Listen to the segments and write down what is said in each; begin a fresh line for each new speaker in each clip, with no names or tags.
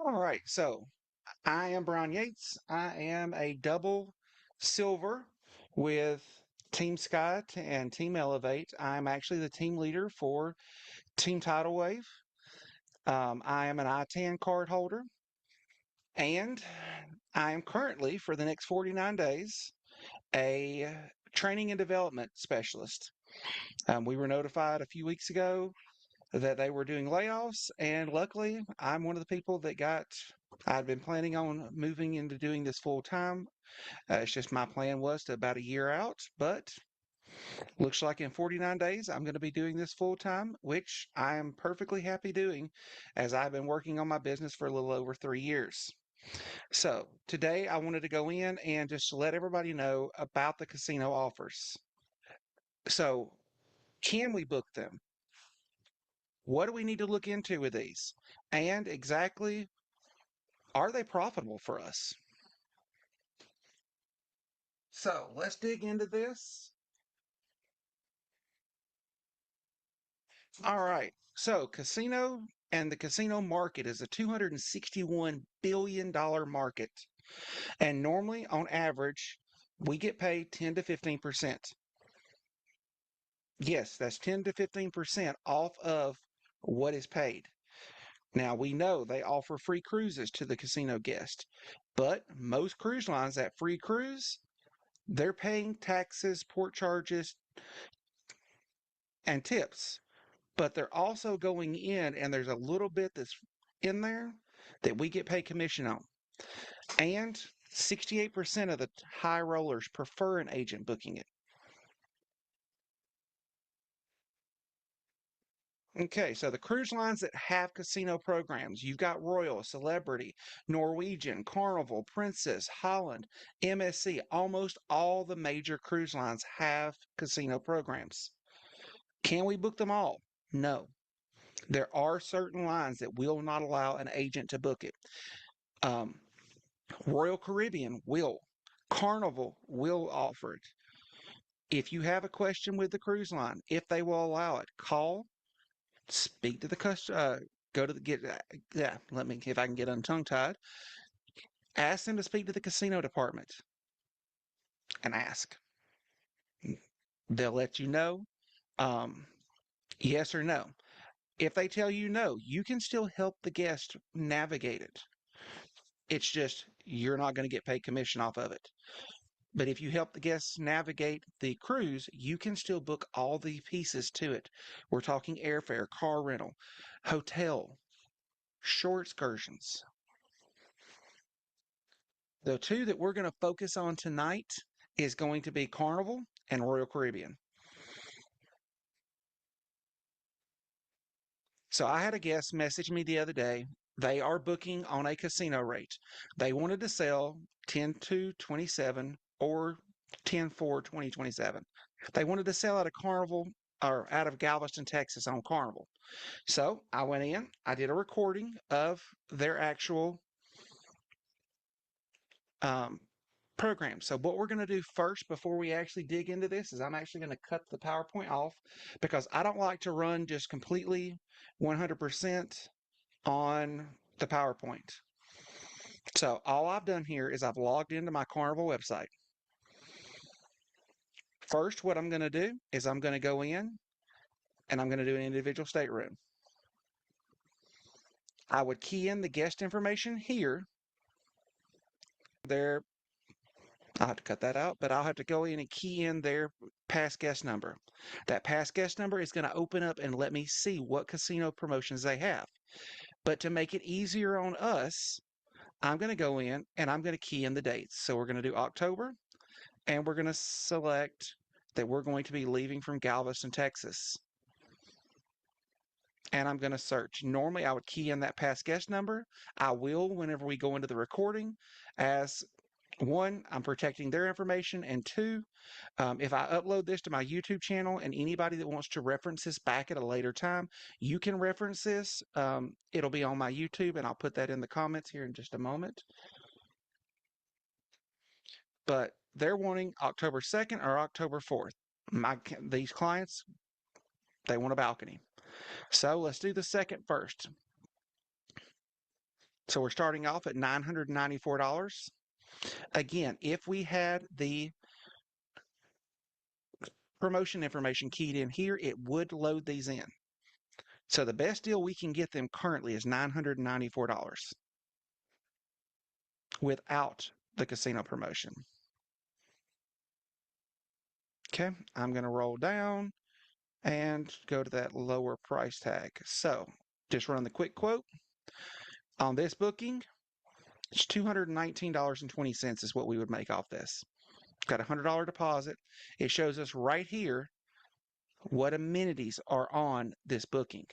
All right, so I am Brian Yates. I am a double silver with Team Sky and Team Elevate. I'm actually the team leader for Team Tidal Wave. I am an ITAN card holder, and I am currently, for the next 49 days, a training and development specialist. We were notified a few weeks ago that they were doing layoffs, and luckily, I'm one of the people that got. I'd been planning on moving into doing this full time. It's just my plan was to about a year out, but looks like in 49 days I'm going to be doing this full time, which I am perfectly happy doing as I've been working on my business for a little over 3 years. So today I wanted to go in and just let everybody know about the casino offers. So, can we book them? What do we need to look into with these? And exactly, are they profitable for us? So let's dig into this. All right. So, casino and the casino market is a $261 billion market. And normally, on average, we get paid 10 to 15%. Yes, that's 10 to 15% off of what is paid. Now, we know they offer free cruises to the casino guest, but most cruise lines that free cruise, they're paying taxes, port charges, and tips. But they're also going in, and there's a little bit that's in there that we get paid commission on. And 68% of the high rollers prefer an agent booking it. Okay, so the cruise lines that have casino programs, you've got Royal, Celebrity, Norwegian, Carnival, Princess, Holland, MSC. Almost all the major cruise lines have casino programs. Can we book them all? No. There are certain lines that will not allow an agent to book it. Um, Royal Caribbean will. Carnival will offer it. If you have a question with the cruise line, if they will allow it, call, speak to the customer, go to the get. Yeah, let me if I can get untongue tied. Ask them to speak to the casino department and ask. They'll let you know, um, yes or no. If they tell you no, you can still help the guest navigate it. It's just you're not going to get paid commission off of it. But if you help the guests navigate the cruise, you can still book all the pieces to it. We're talking airfare, car rental, hotel, shore excursions. The two that we're going to focus on tonight is going to be Carnival and Royal Caribbean. So I had a guest message me the other day. They are booking on a casino rate. They wanted to sell 10 to 27 or 10 for 2027. They wanted to sell out of Carnival or out of Galveston, Texas on Carnival. So I went in, I did a recording of their actual um, program. So what we're going to do first before we actually dig into this is I'm actually going to cut the PowerPoint off because I don't like to run just completely 100% on the PowerPoint. So all I've done here is I've logged into my Carnival website. First, what I'm going to do is I'm going to go in and I'm going to do an individual stateroom. I would key in the guest information here. There, I'll have to cut that out, but I'll have to go in and key in their past guest number. That past guest number is going to open up and let me see what casino promotions they have. But to make it easier on us, I'm going to go in and I'm going to key in the dates. So we're going to do October and we're going to select that we're going to be leaving from Galveston, Texas. And I'm going to search. Normally, I would key in that past guest number. I will whenever we go into the recording as one, I'm protecting their information, and two, if I upload this to my YouTube channel and anybody that wants to reference this back at a later time, you can reference this. It'll be on my YouTube, and I'll put that in the comments here in just a moment. But they're wanting October 2nd or October 4th. These clients, they want a balcony. So let's do the second first. So we're starting off at $994. Again, if we had the promotion information keyed in here, it would load these in. So the best deal we can get them currently is $994 without the casino promotion. Okay, I'm going to roll down and go to that lower price tag. So just run the quick quote. On this booking, it's $219.20 is what we would make off this. Got a $100 deposit. It shows us right here what amenities are on this booking.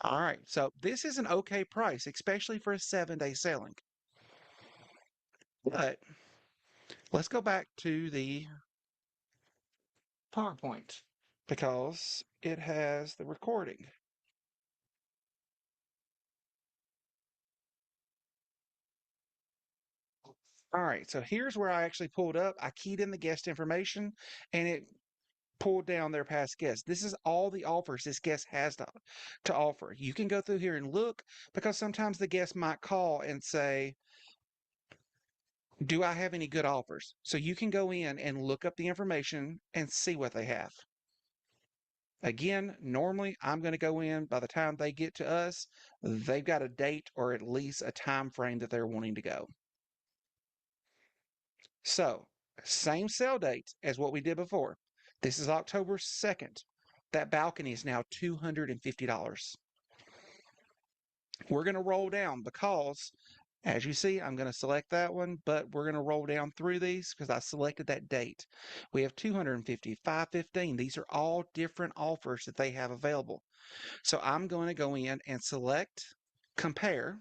All right, so this is an okay price, especially for a 7-day sailing. But let's go back to the PowerPoint because it has the recording. All right, so here's where I actually pulled up. I keyed in the guest information and it pulled down their past guests. This is all the offers this guest has to offer. You can go through here and look because sometimes the guest might call and say, do I have any good offers? So you can go in and look up the information and see what they have. Again, normally I'm going to go in by the time they get to us, they've got a date or at least a time frame that they're wanting to go. So, same sale date as what we did before. This is October 2nd. That balcony is now $250. We're going to roll down because, as you see, I'm going to select that one, but we're going to roll down through these because I selected that date. We have 250, 515. These are all different offers that they have available. So I'm going to go in and select compare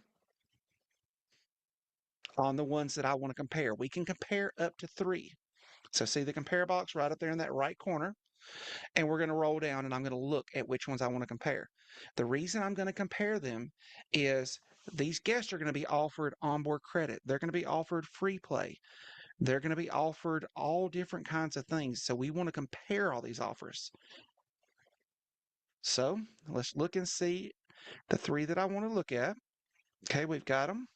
on the ones that I want to compare. We can compare up to 3. So see the compare box right up there in that right corner. And we're going to roll down and I'm going to look at which ones I want to compare. The reason I'm going to compare them is these guests are going to be offered onboard credit. They're going to be offered free play. They're going to be offered all different kinds of things. So we want to compare all these offers. So let's look and see the 3 that I want to look at. Okay, we've got them.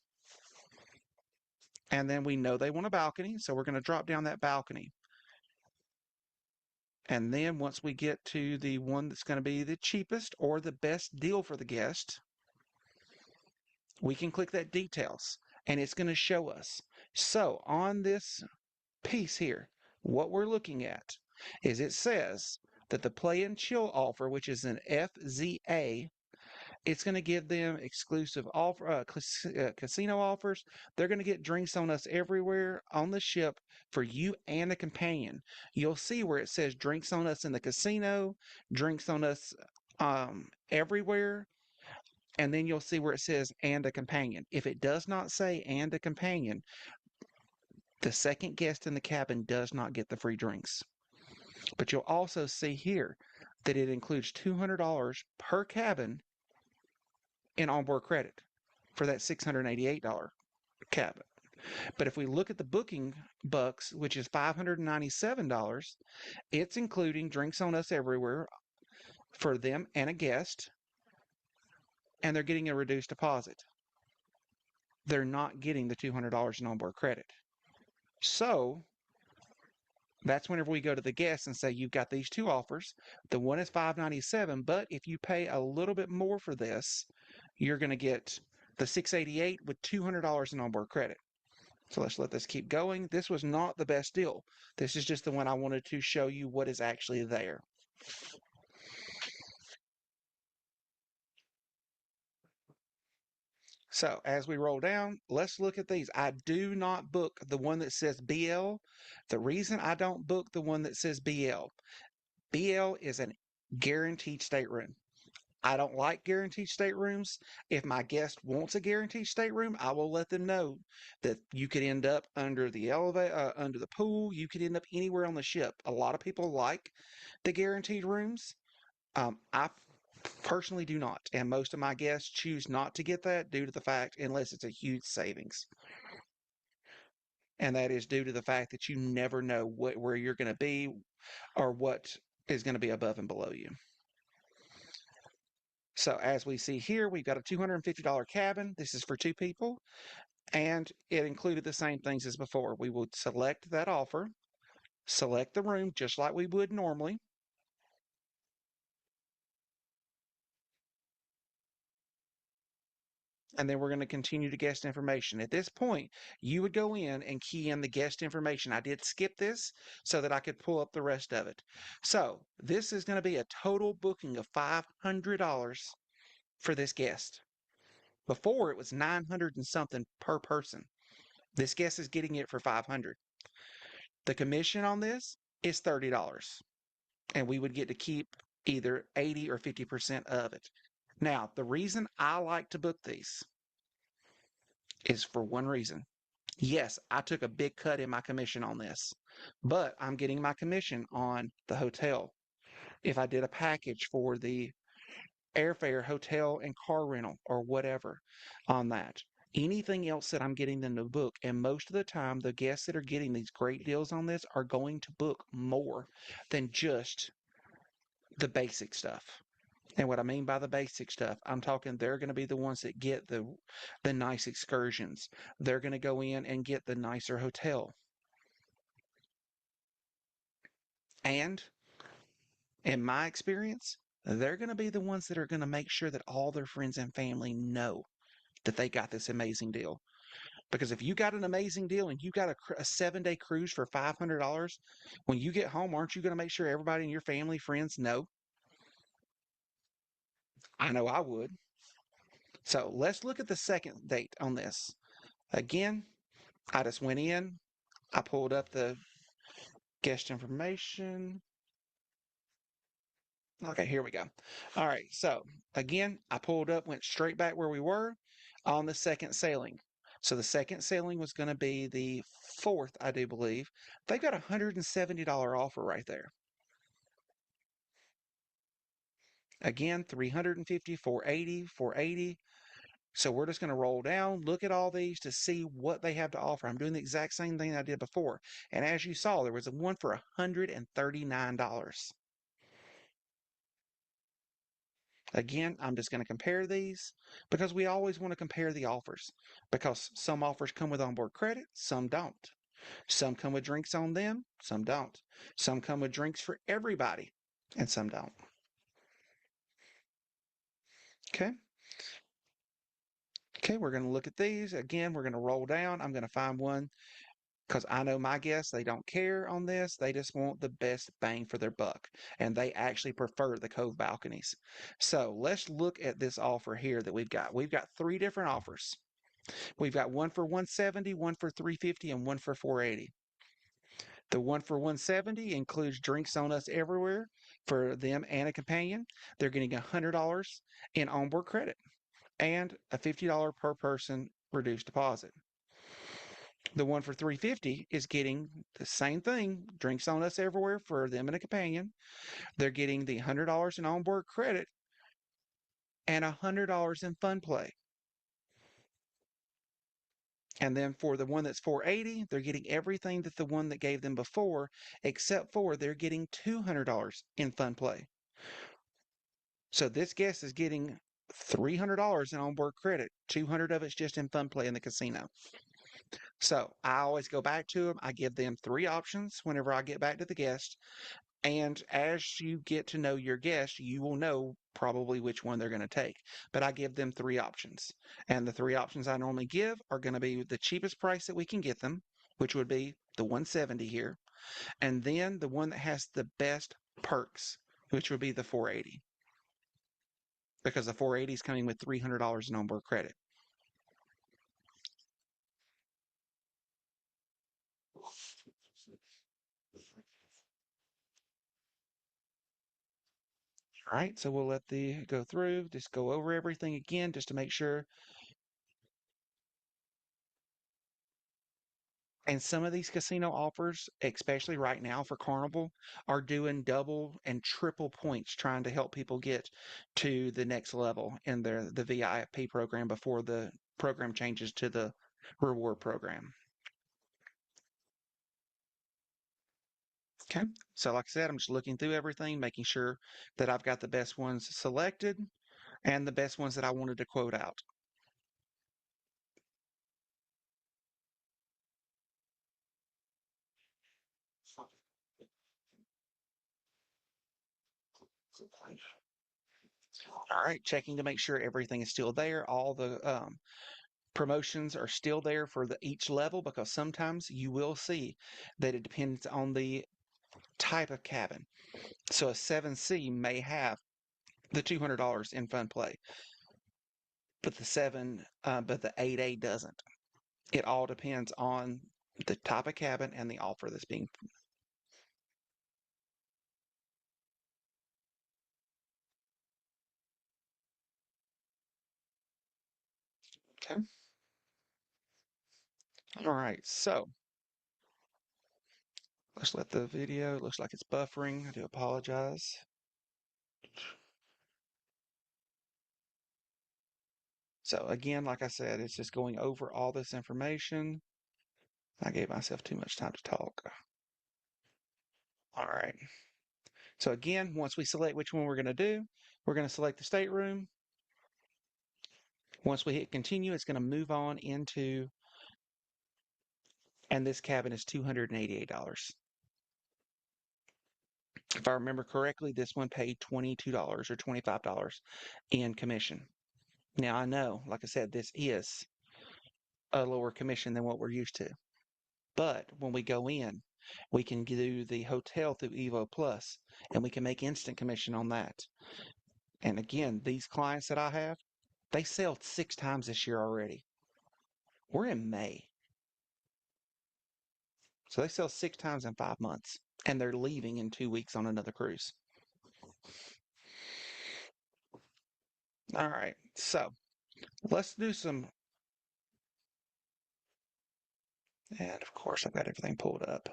And then we know they want a balcony. So we're going to drop down that balcony. And then once we get to the one that's going to be the cheapest or the best deal for the guest, we can click that details and it's going to show us. So on this piece here, what we're looking at is it says that the play and chill offer, which is an FZA, it's going to give them exclusive offer, casino offers. They're going to get drinks on us everywhere on the ship for you and a companion. You'll see where it says drinks on us in the casino, drinks on us everywhere, and then you'll see where it says and a companion. If it does not say and a companion, the second guest in the cabin does not get the free drinks. But you'll also see here that it includes $200 per cabin in onboard credit for that $688 cabin. But if we look at the booking bucks, which is $597, it's including drinks on us everywhere for them and a guest, and they're getting a reduced deposit. They're not getting the $200 in onboard credit. So that's whenever we go to the guest and say, you've got these 2 offers. The one is $597, but if you pay a little bit more for this, you're going to get the $688 with $200 in onboard credit. So let's let this keep going. This was not the best deal. This is just the one I wanted to show you what is actually there. So as we roll down, let's look at these. I do not book the one that says BL. The reason I don't book the one that says BL is a guaranteed stateroom. I don't like guaranteed staterooms. If my guest wants a guaranteed stateroom, I will let them know that you could end up under the elevator, under the pool. You could end up anywhere on the ship. A lot of people like the guaranteed rooms. I personally do not, and most of my guests choose not to get that due to the fact, unless it's a huge savings, and that is due to the fact that you never know where you're going to be or what is going to be above and below you. So as we see here, we've got a $250 cabin. This is for two people, and it included the same things as before. We would select that offer, select the room just like we would normally, and then we're going to continue to guest information. At this point, you would go in and key in the guest information. I did skip this so that I could pull up the rest of it. So this is going to be a total booking of $500 for this guest. Before it was 900 and something per person. This guest is getting it for 500. The commission on this is $30, and we would get to keep either 80 or 50% of it. Now, the reason I like to book these is for one reason. Yes, I took a big cut in my commission on this, but I'm getting my commission on the hotel. If I did a package for the airfare, hotel, and car rental or whatever on that, anything else that I'm getting them to book, and most of the time, the guests that are getting these great deals on this are going to book more than just the basic stuff. And what I mean by the basic stuff, I'm talking they're going to be the ones that get the nice excursions. They're going to go in and get the nicer hotel. And in my experience, they're going to be the ones that are going to make sure that all their friends and family know that they got this amazing deal. Because if you got an amazing deal and you got a 7-day cruise for $500, when you get home, aren't you going to make sure everybody in your family, friends know? I know I would. So let's look at the second date on this. Again, I just went in, I pulled up the guest information. Okay, here we go. All right, so again, I pulled up, went straight back where we were on the second sailing. So the second sailing was going to be the fourth, I do believe. They've got a $170 offer right there. Again, 350, 480, 480. So we're just going to roll down, look at all these to see what they have to offer. I'm doing the exact same thing I did before. And as you saw, there was a one for $139. Again, I'm just going to compare these because we always want to compare the offers because some offers come with onboard credit, some don't. Some come with drinks on them, some don't. Some come with drinks for everybody, and some don't. Okay. Okay, we're going to look at these. Again, we're going to roll down. I'm going to find one because I know my guests, they don't care on this. They just want the best bang for their buck. And they actually prefer the Cove balconies. So let's look at this offer here that we've got. We've got three different offers. We've got one for 170, one for 350, and one for 480. The one for 170 includes drinks on us everywhere for them and a companion. They're getting $100 in onboard credit and a $50 per person reduced deposit. The one for 350 is getting the same thing, drinks on us everywhere for them and a companion. They're getting the $100 in onboard credit and $100 in fun play. And then for the one that's 480, they're getting everything that the one that gave them before, except for they're getting $200 in fun play. So this guest is getting $300 in onboard credit. 200 of it's just in fun play in the casino. So I always go back to them. I give them three options whenever I get back to the guest. And as you get to know your guest, you will know probably which one they're going to take. But I give them three options. And the three options I normally give are going to be the cheapest price that we can get them, which would be the 170 here. And then the one that has the best perks, which would be the 480. Because the 480 is coming with $300 in onboard credit. All right, so we'll let the go through, just go over everything again just to make sure. And some of these casino offers, especially right now for Carnival, are doing double and triple points trying to help people get to the next level in the VIP program before the program changes to the reward program. Okay. So like I said, I'm just looking through everything, making sure that I've got the best ones selected. and the best ones that I wanted to quote out. All right, checking to make sure everything is still there. All the promotions are still there for each level, because sometimes you will see that it depends on the type of cabin. So a 7C may have the $200 in fun play, but the 8A doesn't. It all depends on the type of cabin and the offer that's being. Okay. All right, so let's let the video, looks like it's buffering. I do apologize. So again, like I said, it's just going over all this information. I gave myself too much time to talk. All right. So again, once we select which one we're going to do, we're going to select the stateroom. Once we hit continue, it's going to move on into, and this cabin is $288. If I remember correctly, this one paid $22 or $25 in commission. Now I know, like I said, this is a lower commission than what we're used to. But when we go in, we can do the hotel through Evo Plus, and we can make instant commission on that. And again, these clients that I have, they sailed 6 times this year already. We're in May. So they sell 6 times in 5 months, and they're leaving in 2 weeks on another cruise. All right, so let's do some, and of course I've got everything pulled up.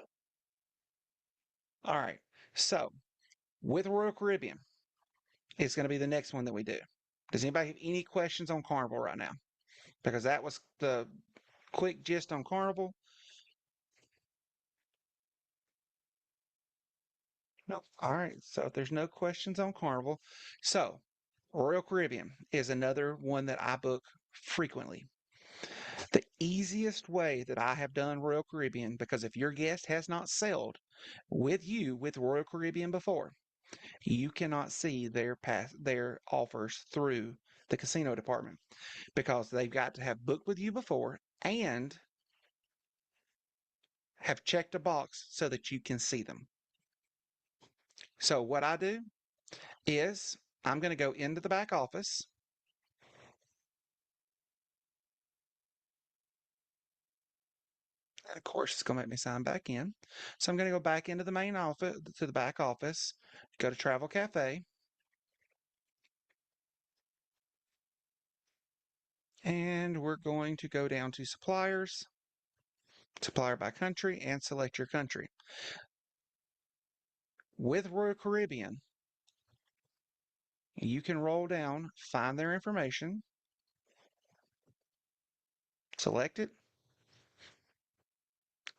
All right, so with Royal Caribbean, it's going to be the next one that we do. Does anybody have any questions on Carnival right now? Because that was the quick gist on Carnival. No. All right. So if there's no questions on Carnival, so Royal Caribbean is another one that I book frequently. The easiest way that I have done Royal Caribbean, because if your guest has not sailed with you with Royal Caribbean before, you cannot see their offers through the casino department, because they've got to have booked with you before and have checked a box so that you can see them. So what I do is I'm going to go into the back office. And of course, it's going to make me sign back in. So I'm going to go back into the main office, to the back office, go to Travel Cafe, and we're going to go down to suppliers, supplier by country, and select your country. With Royal Caribbean, you can roll down, find their information, select it.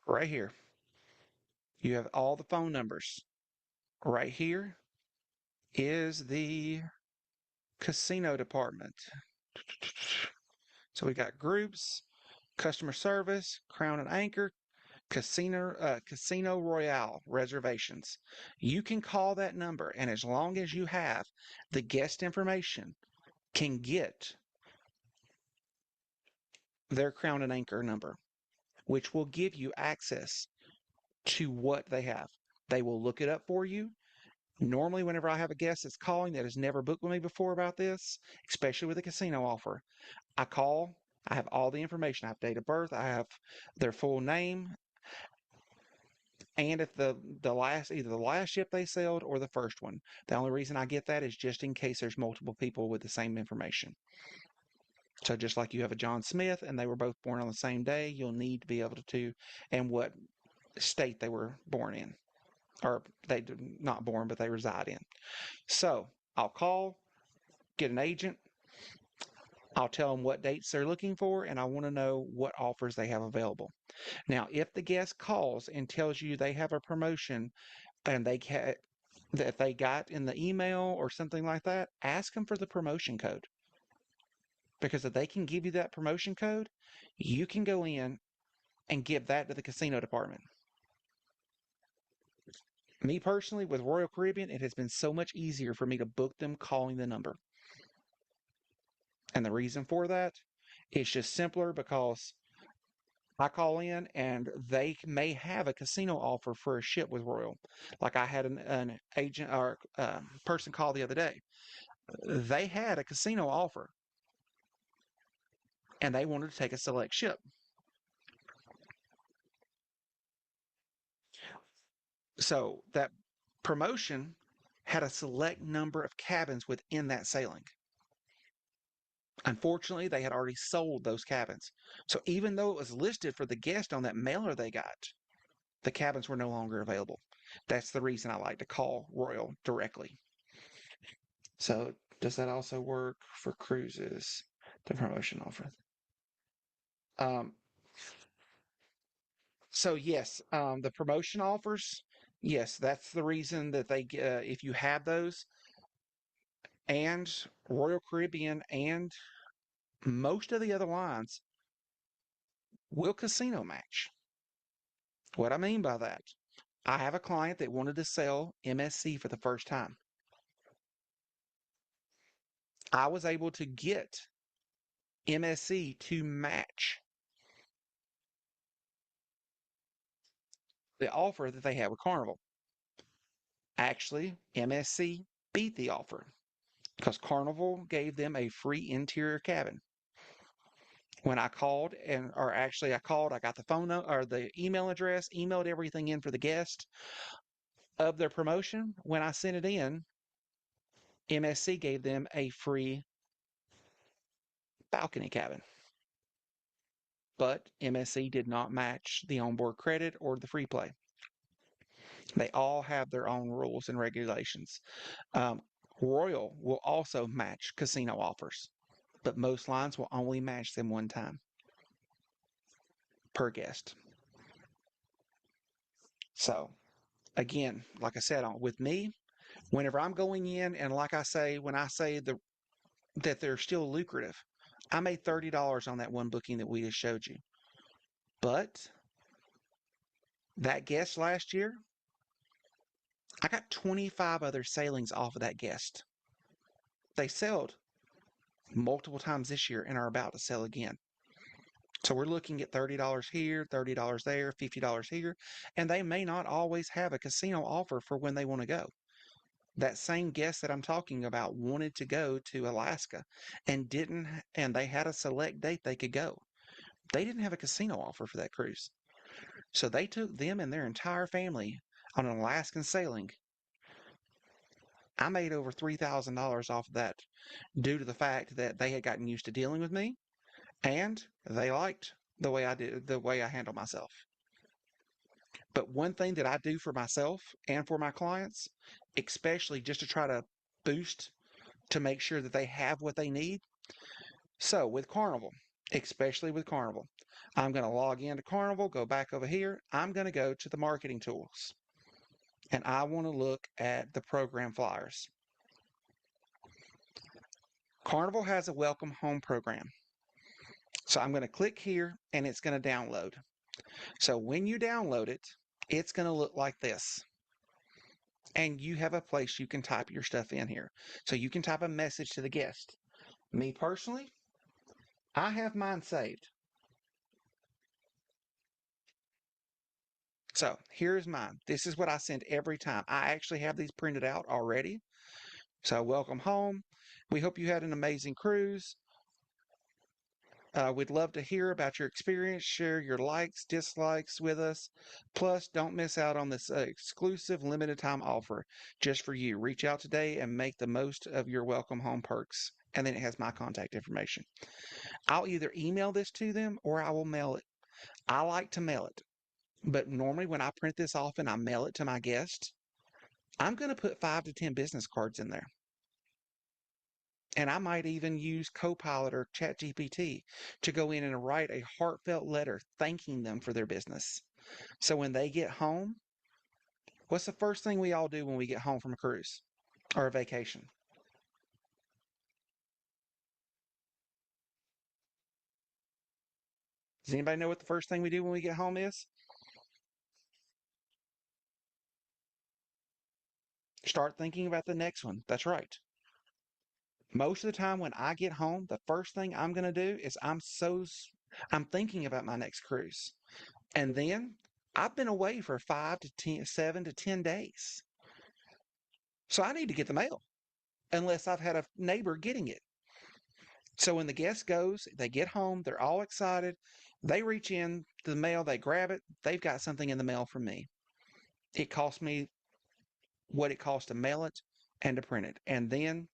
Right here, you have all the phone numbers. Right here is the casino department. So we got groups, customer service, Crown and Anchor, Casino Royale reservations. You can call that number, and as long as you have the guest information, can get their Crown and Anchor number, which will give you access to what they have. They will look it up for you. Normally, whenever I have a guest that's calling that has never booked with me before about this, especially with a casino offer, I call. I have all the information. I have date of birth. I have their full name, and if the last, either the last ship they sailed or the first one. The only reason I get that is just in case there's multiple people with the same information. So just like you have a John Smith and they were both born on the same day, you'll need to be able to, and what state they were born in, or they did not born, but they reside in. So I'll call, get an agent. I'll tell them what dates they're looking for, and I want to know what offers they have available. Now, if the guest calls and tells you they have a promotion and that they got in the email or something like that, ask them for the promotion code. Because if they can give you that promotion code, you can go in and give that to the casino department. Me personally, with Royal Caribbean, it has been so much easier for me to book them calling the number. And the reason for that, it's just simpler because I call in and they may have a casino offer for a ship with Royal. Like I had an agent or person call the other day. They had a casino offer and they wanted to take a select ship. So that promotion had a select number of cabins within that sailing. Unfortunately, they had already sold those cabins. So even though it was listed for the guest on that mailer they got, the cabins were no longer available. That's the reason I like to call Royal directly. So does that also work for cruises? The promotion offer. Um, so yes, the promotion offers. Yes, that's the reason that they if you have those, and Royal Caribbean and most of the other lines will casino match. What I mean by that, I have a client that wanted to sell MSC for the first time. I was able to get MSC to match the offer that they had with Carnival. Actually, MSC beat the offer because Carnival gave them a free interior cabin. When I called or actually I called, I got the phone or the email address, emailed everything in for the guest of their promotion. When I sent it in, MSC gave them a free balcony cabin. But MSC did not match the onboard credit or the free play. They all have their own rules and regulations. Um, Royal will also match casino offers, but most lines will only match them one time per guest. So, again, like I said, with me, whenever I'm going in, and like I say, when I say that they're still lucrative, I made $30 on that one booking that we just showed you. But that guest last year, I got 25 other sailings off of that guest. They sailed multiple times this year and are about to sell again. So we're looking at $30 here, $30 there, $50 here, and they may not always have a casino offer for when they want to go. That same guest that I'm talking about wanted to go to Alaska and didn't, and they had a select date they could go. They didn't have a casino offer for that cruise. So they took them and their entire family on an Alaskan sailing. I made over $3,000 off of that due to the fact that they had gotten used to dealing with me and they liked the way I handle myself. But one thing that I do for myself and for my clients, especially just to try to boost to make sure that they have what they need. So with Carnival, especially with Carnival, I'm going to log into Carnival, go back over here. I'm going to go to the marketing tools and I want to look at the program flyers. Carnival has a welcome home program. So I'm going to click here and it's going to download. So when you download it, it's going to look like this. And you have a place you can type your stuff in here. So you can type a message to the guest. Me personally, I have mine saved. So here's mine. This is what I send every time. I actually have these printed out already. So welcome home. We hope you had an amazing cruise. We'd love to hear about your experience. Share your likes, dislikes with us. Plus, don't miss out on this exclusive limited time offer just for you. Reach out today and make the most of your welcome home perks. And then it has my contact information. I'll either email this to them or I will mail it. I like to mail it. But normally when I print this off and I mail it to my guests, I'm going to put 5 to 10 business cards in there. And I might even use Copilot or ChatGPT to go in and write a heartfelt letter thanking them for their business. So when they get home, What's the first thing we all do when we get home from a cruise or a vacation? Does anybody know what the first thing we do when we get home is? Start thinking about the next one. That's right. Most of the time when I get home, the first thing I'm going to do is I'm thinking about my next cruise. And then I've been away for 5 to 10, 7 to 10 days. So I need to get the mail unless I've had a neighbor getting it. So when the guest goes, they get home, they're all excited. They reach in to the mail, they grab it. They've got something in the mail from me. It costs me what it costs to mail it and to print it. And then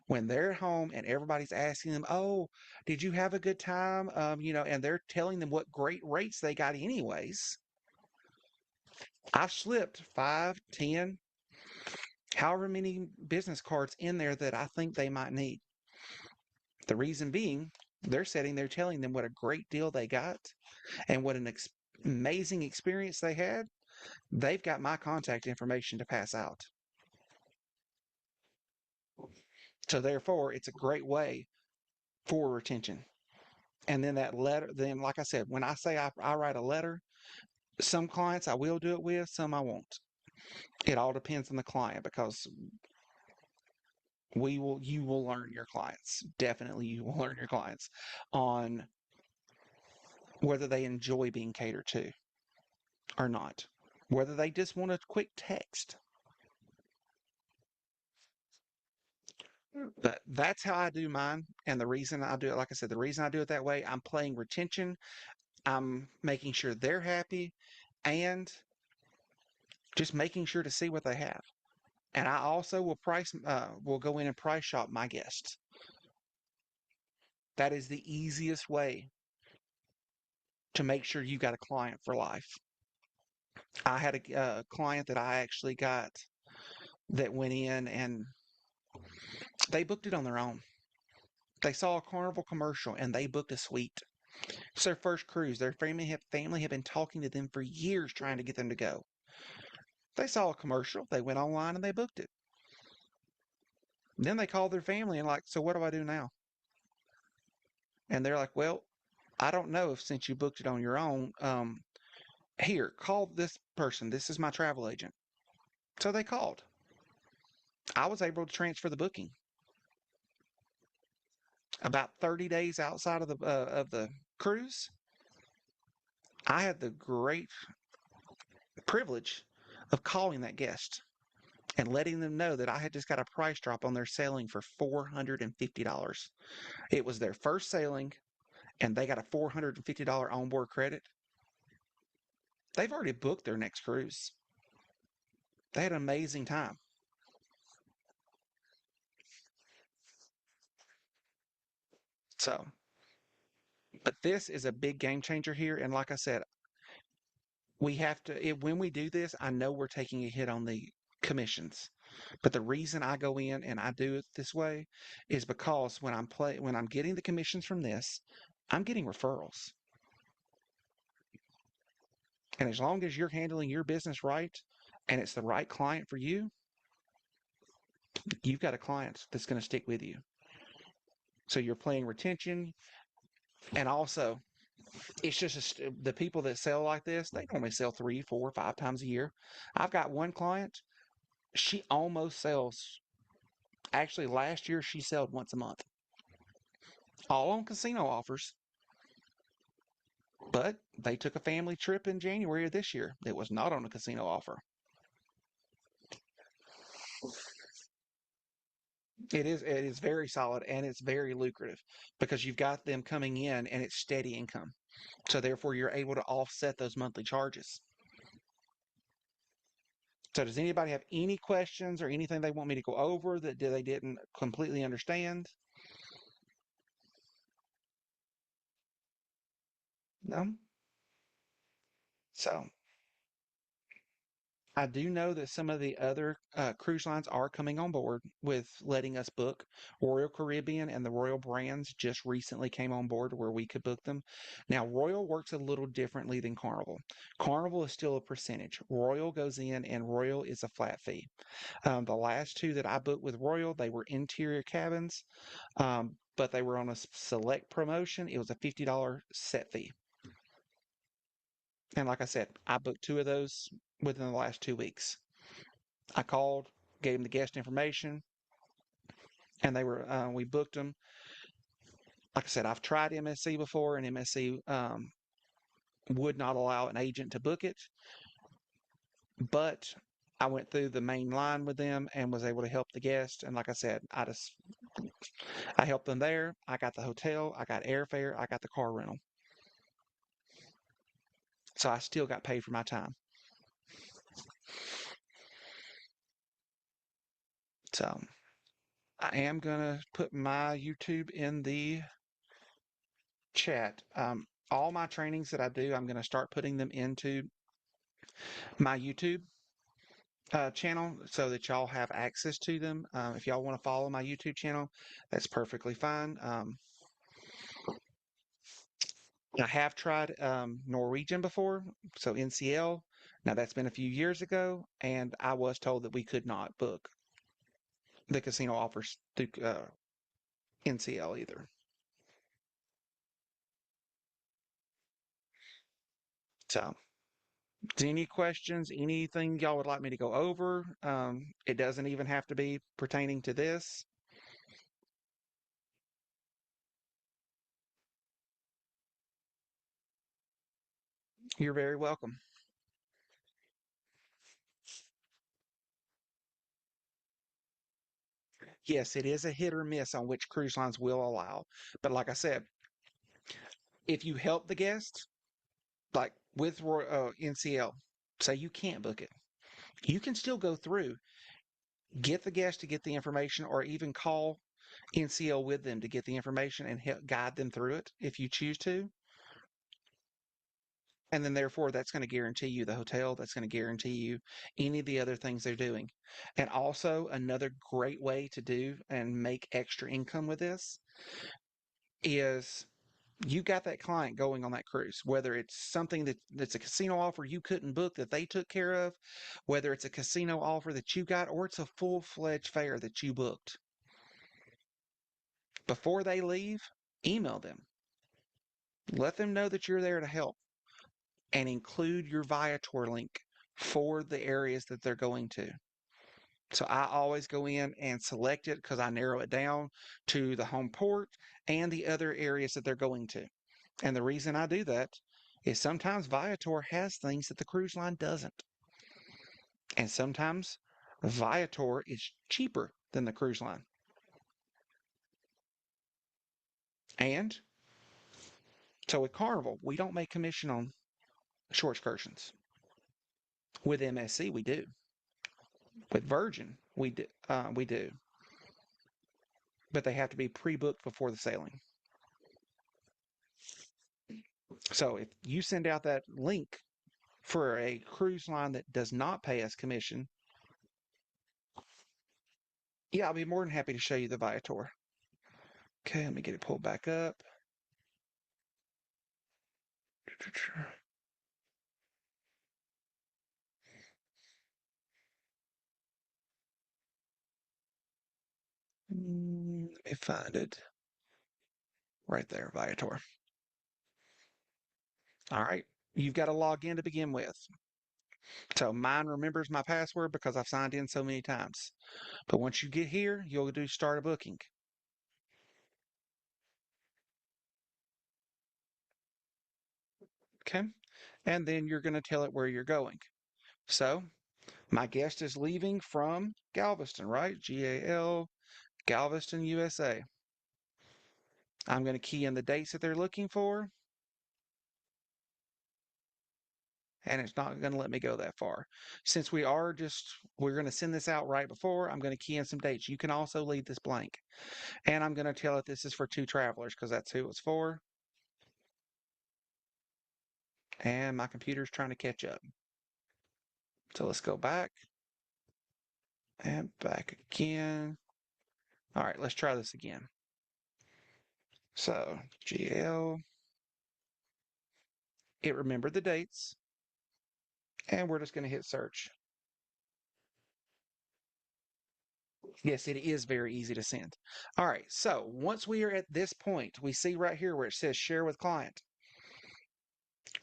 when they're home and everybody's asking them, "Oh, did you have a good time?" And they're telling them what great rates they got anyways. I've slipped 5, 10, however many business cards in there that I think they might need. The reason being, they're sitting there telling them what a great deal they got and what an amazing experience they had. They've got my contact information to pass out. So therefore, it's a great way for retention. And then that letter, then like I said, when I say I write a letter, some clients I will do it with, some I won't. It all depends on the client because you will learn your clients. Definitely you will learn your clients on whether they enjoy being catered to or not. Whether they just want a quick text. But that's how I do mine. And the reason I do it, like I said, the reason I do it that way, I'm playing retention. I'm making sure they're happy and just making sure to see what they have. And I also will go in and price shop my guests. That is the easiest way to make sure you got a client for life. I had a client that I actually got that went in and they booked it on their own. They saw a Carnival commercial and they booked a suite. It's their first cruise. Their family had been talking to them for years trying to get them to go. They saw a commercial, they went online and they booked it. Then they called their family and like, so what do I do now? And they're like, well, I don't know if since you booked it on your own, here, call this person. This is my travel agent. So they called. I was able to transfer the booking. About 30 days outside of the cruise, I had the great privilege of calling that guest and letting them know that I had just got a price drop on their sailing for $450. It was their first sailing, and they got a $450 onboard credit. They've already booked their next cruise. They had an amazing time. So, but this is a big game changer here. And like I said, we have to, when we do this, I know we're taking a hit on the commissions. But the reason I go in and I do it this way is because when I'm getting the commissions from this, I'm getting referrals. And as long as you're handling your business right and it's the right client for you, you've got a client that's going to stick with you. So you're playing retention. And also, it's just the people that sell like this, they normally sell 3, 4, 5 times a year. I've got one client, she almost sells. Actually, last year she sold once a month, all on casino offers. But they took a family trip in January of this year. It was not on a casino offer. It is very solid and it's very lucrative because you've got them coming in and it's steady income. So therefore you're able to offset those monthly charges. So does anybody have any questions or anything they want me to go over that they didn't completely understand? No. So I do know that some of the other cruise lines are coming on board with letting us book. Royal Caribbean and the Royal brands just recently came on board where we could book them. Now, Royal works a little differently than Carnival. Carnival is still a percentage. Royal goes in and Royal is a flat fee. The last two that I booked with Royal, they were interior cabins, but they were on a select promotion. It was a $50 set fee. And like I said, I booked two of those within the last 2 weeks. I called, gave them the guest information, and we booked them. Like I said, I've tried MSC before, and MSC would not allow an agent to book it, but I went through the main line with them and was able to help the guest. And like I said, I helped them there. I got the hotel, I got airfare, I got the car rental. So I still got paid for my time. So I am gonna put my YouTube in the chat. All my trainings that I do, I'm gonna start putting them into my YouTube channel so that y'all have access to them. If y'all want to follow my YouTube channel, that's perfectly fine. I have tried Norwegian before, so NCL. Now that's been a few years ago, and I was told that we could not book the casino offers through NCL either. So, any questions? Anything y'all would like me to go over? It doesn't even have to be pertaining to this. You're very welcome. Yes, it is a hit or miss on which cruise lines will allow. But like I said, if you help the guest, like with NCL, say you can't book it, you can still go through, get the guest to get the information, or even call NCL with them to get the information and help guide them through it if you choose to. And then, therefore, that's going to guarantee you the hotel. That's going to guarantee you any of the other things they're doing. And also, another great way to do and make extra income with this is you got that client going on that cruise, whether it's something that's a casino offer you couldn't book that they took care of, whether it's a casino offer that you got, or it's a full-fledged fare that you booked. Before they leave, email them. Let them know that you're there to help and include your Viator link for the areas that they're going to. So I always go in and select it because I narrow it down to the home port and the other areas that they're going to. And the reason I do that is sometimes Viator has things that the cruise line doesn't. And sometimes Viator is cheaper than the cruise line. And so with Carnival, we don't make commission on shore excursions. With MSC, we do. With Virgin, we do. But they have to be pre-booked before the sailing. So if you send out that link for a cruise line that does not pay us commission, yeah, I'll be more than happy to show you the Viator. Okay, let me get it pulled back up. Let me find it. Right there, Viator. All right, you've got to log in to begin with. So mine remembers my password because I've signed in so many times. But once you get here, you'll do start a booking. Okay, and then you're going to tell it where you're going. So my guest is leaving from Galveston, right? GAL, Galveston, USA. I'm going to key in the dates that they're looking for, and it's not going to let me go that far. Since we're going to send this out right before, I'm going to key in some dates. You can also leave this blank. And I'm going to tell it this is for two travelers because that's who it's for. And my computer's trying to catch up. So let's go back and back again. All right, let's try this again. So GL, it remembered the dates, and we're just going to hit search. Yes, it is very easy to send. All right, so once we are at this point, we see right here where it says share with client.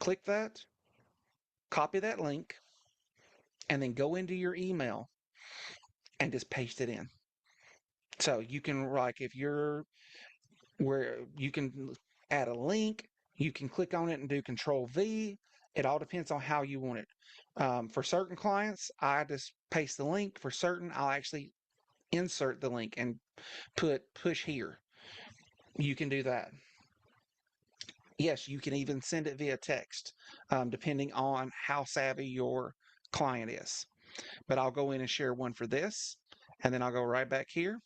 Click that, copy that link, and then go into your email and just paste it in. So you can, like, if you're where you can add a link, you can click on it and do Control V. It all depends on how you want it. For certain clients, I just paste the link. For certain, I'll actually insert the link and put push here. You can do that. Yes, you can even send it via text, depending on how savvy your client is. But I'll go in and share one for this, and then I'll go right back here,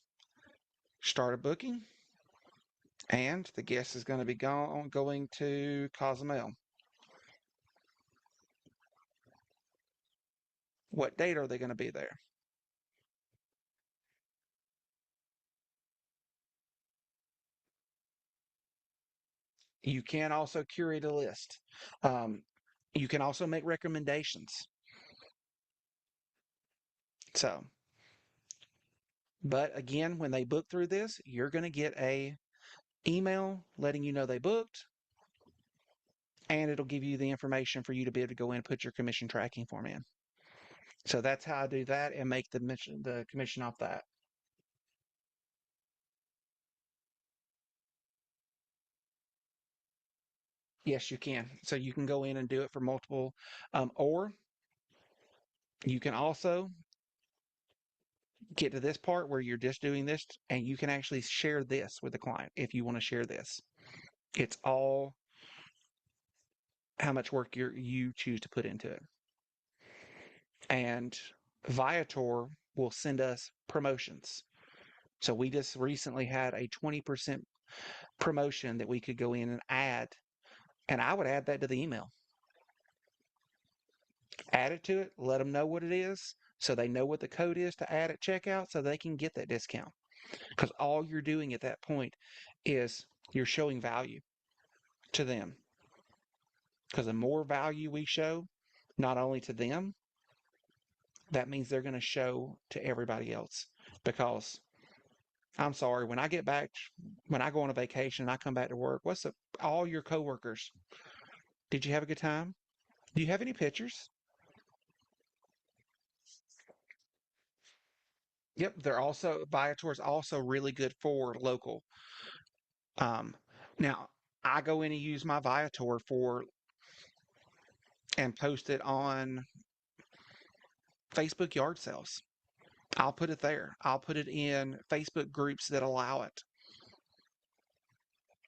start a booking, and the guest is going to be going to Cozumel. What date are they going to be there? You can also curate a list. Um, you can also make recommendations. So, but again, when they book through this, you're going to get a email letting you know they booked, and it'll give you the information for you to be able to go in and put your commission tracking form in. So that's how I do that and make the commission off that. Yes, you can. So you can go in and do it for multiple, or you can also get to this part where you're just doing this and you can actually share this with the client if you want to share this. It's all how much work you choose to put into it. And Viator will send us promotions. So we just recently had a 20% promotion that we could go in and add. And I would add that to the email. Add it to it, let them know what it is so they know what the code is to add at checkout so they can get that discount. Because all you're doing at that point is you're showing value to them. Because the more value we show, not only to them, that means they're going to show to everybody else. Because I'm sorry, when I get back, when I go on a vacation and I come back to work, all your coworkers? Did you have a good time? Do you have any pictures? Yep, they're also Viator is also really good for local. Um, now I go in and use my Viator for and post it on Facebook yard sales. I'll put it there. I'll put it in Facebook groups that allow it.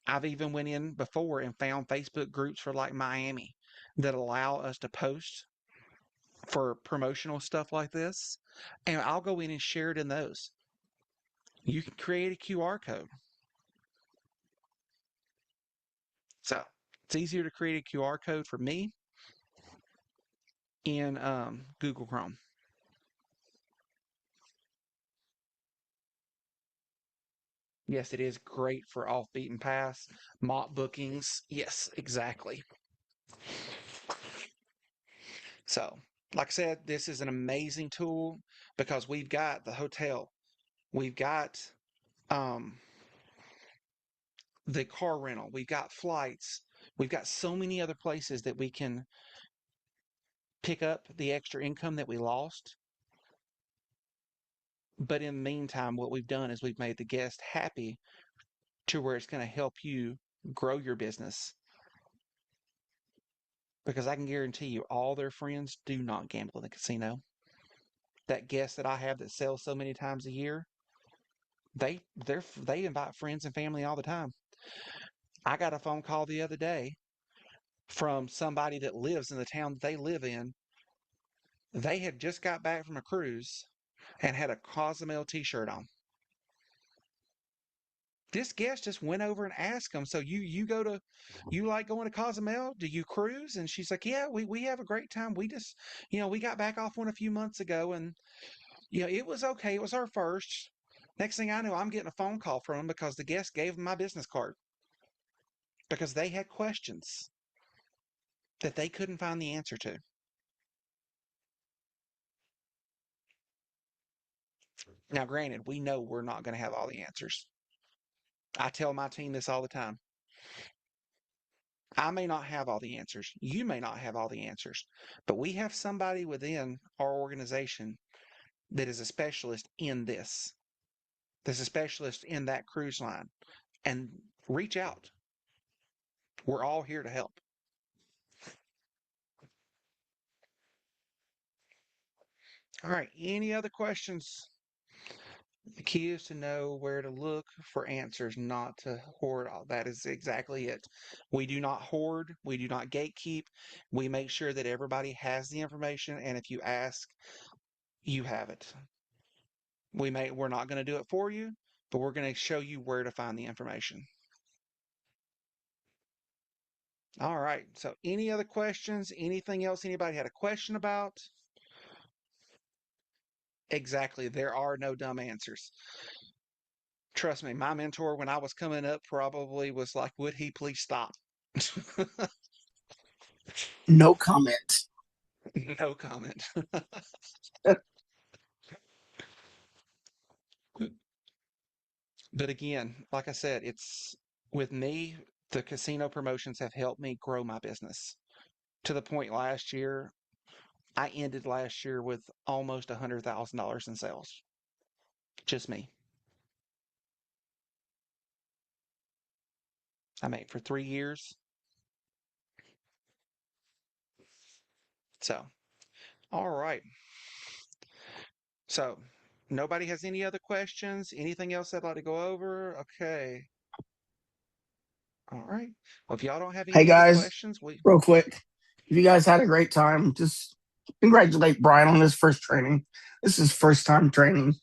I've even went in before and found Facebook groups for like Miami that allow us to post for promotional stuff like this. And I'll go in and share it in those. You can create a QR code. So it's easier to create a QR code for me in Google Chrome. Yes, it is great for off beaten paths, mock bookings. Yes, exactly. So, like I said, this is an amazing tool because we've got the hotel, we've got um, the car rental, we've got flights, we've got so many other places that we can pick up the extra income that we lost. But in the meantime, what we've done is we've made the guest happy to where it's going to help you grow your business. Because I can guarantee you, all their friends do not gamble in the casino. That guest that I have that sells so many times a year, they invite friends and family all the time. I got a phone call the other day from somebody that lives in the town that they live in. They had just got back from a cruise and had a Cozumel t-shirt on. This guest just went over and asked them, so you like going to Cozumel? Do you cruise? And she's like, yeah, we have a great time. We just, we got back off one a few months ago, and it was okay. It was our first. Next thing I know, I'm getting a phone call from them because the guest gave them my business card because they had questions that they couldn't find the answer to. Now, granted, we know we're not going to have all the answers. I tell my team this all the time. I may not have all the answers. You may not have all the answers, but we have somebody within our organization that is a specialist in this, that's a specialist in that cruise line, and reach out. We're all here to help. All right. Any other questions? The key is to know where to look for answers, not to hoard all. That is exactly it. We do not hoard. We do not gatekeep. We make sure that everybody has the information, and if you ask, you have it. We're not going to do it for you, but we're going to show you where to find the information. All right. So any other questions? Anything else anybody had a question about? Exactly. There are no dumb answers. Trust me, my mentor when I was coming up probably was like, would he please stop?
No comment.
No comment. But again, like I said, it's with me, the casino promotions have helped me grow my business to the point last year. I ended last year with almost $100,000 in sales. Just me. I made for 3 years. So, all right. So, nobody has any other questions? Anything else I'd like to go over? Okay. All right. Well, if y'all don't have
Hey
any other
guys,
questions, we
real quick, if you guys had a great time, just congratulate Brian on his first training. This is his first time training.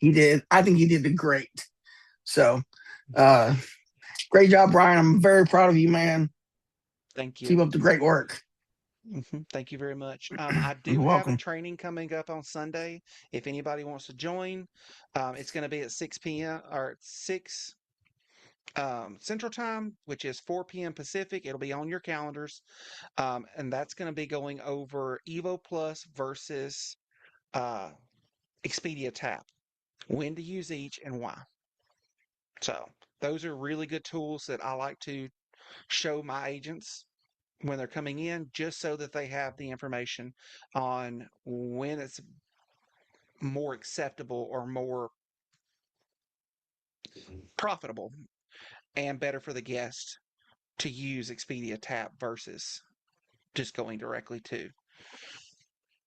I think he did great. So, uh, great job, Brian. I'm very proud of you, man.
thank you.
Keep up the great work.
Thank you very much. I do
You're
have a
welcome.
training coming up on Sunday. If anybody wants to join, it's going to be at 6 p.m. or 6 Central Time, which is 4 p.m. Pacific. It'll be on your calendars. And that's going to be going over Evo Plus versus uh, Expedia Tap, when to use each and why. So, those are really good tools that I like to show my agents when they're coming in, just so that they have the information on when it's more acceptable or more profitable and better for the guest to use Expedia Tap versus just going directly to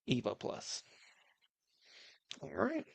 Evo Plus. All right.